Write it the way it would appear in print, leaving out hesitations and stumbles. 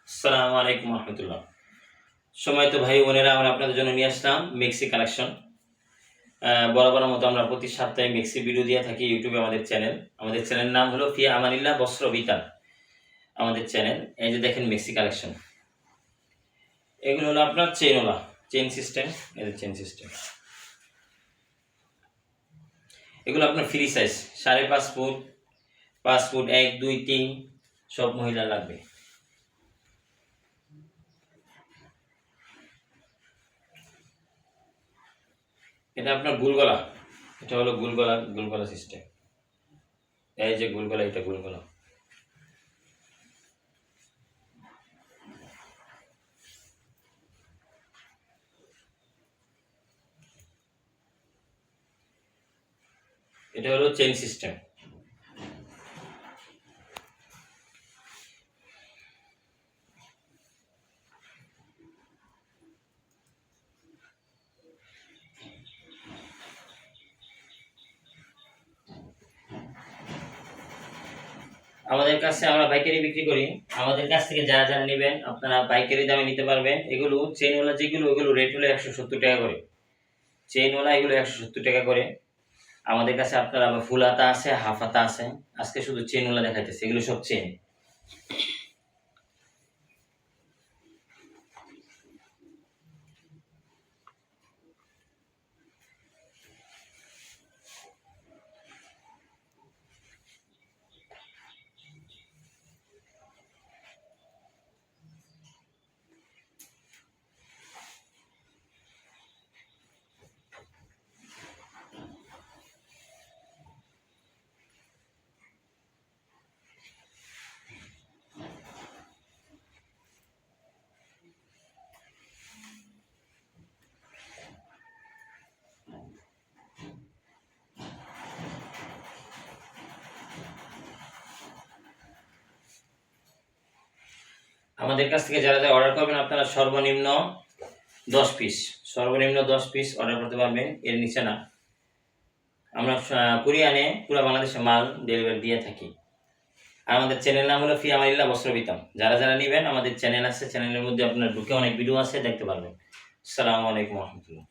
আসসালামু আলাইকুম রহমতুল্লাহ। সময় তো ভাই বোনেরা, আমরা আপনাদের জন্য নিয়ে আসলাম মেক্সি কালেকশন। বরাবরের মতো আমরা প্রতি সপ্তাহে মেক্সি ভিডিও দিয়ে থাকি ইউটিউবে। আমাদের চ্যানেল নাম হলো ফি আমানিল্লাহ বস্ত্র বিতান। আমাদের চ্যানেল এই যে দেখেন মেক্সি কালেকশন, এগুলো হলো আপনার চেন সিস্টেম। এই যে চেন সিস্টেম, এগুলো আপনার ফ্রি সাইজ 5.5 ফুট, 5 ফুট, 1, 2, 3 সব মহিলা লাগবে। এটা আপনার গুলগলা, এটা হলো গুলগলা সিস্টেম। এই যে গুলগলা, এটা গুলগলা। এটা হলো চেন সিস্টেম। আমাদের কাছে আমরা পাইকারি বিক্রি করি। আমাদের কাছ থেকে যারা যারা নেবেন আপনারা পাইকারি দামে নিতে পারবেন। এগুলো চেনওয়ালা যেগুলো, ওগুলো রেট হলো 170 টাকা করে। চেনওয়ালা এগুলো 170 টাকা করে। আমাদের কাছে আপনার আবার ফুল হাতা আছে, হাফ হাতা আছে। আজকে শুধু চেনওয়ালা দেখাইতেছে, এগুলো সব চেন। আমাদের কাছ থেকে যারা যারা অর্ডার করবেন আপনারা সর্বনিম্ন 10 পিস অর্ডার করতে পারবেন, এর নিচে না। আমরা কুরিয়ানে পুরো বাংলাদেশে মাল ডেলিভারি দিয়ে থাকি। আর আমাদের চ্যানেল নাম হলো ফি আমানিল্লাহ বস্ত্র বিতান। যারা যারা নেবেন আমাদের চ্যানেল আছে, চ্যানেলের মধ্যে আপনার ঢুকে অনেক ভিডিও আছে, দেখতে পারবেন। আসসালামু আলাইকুম রহমতুল্লাহ।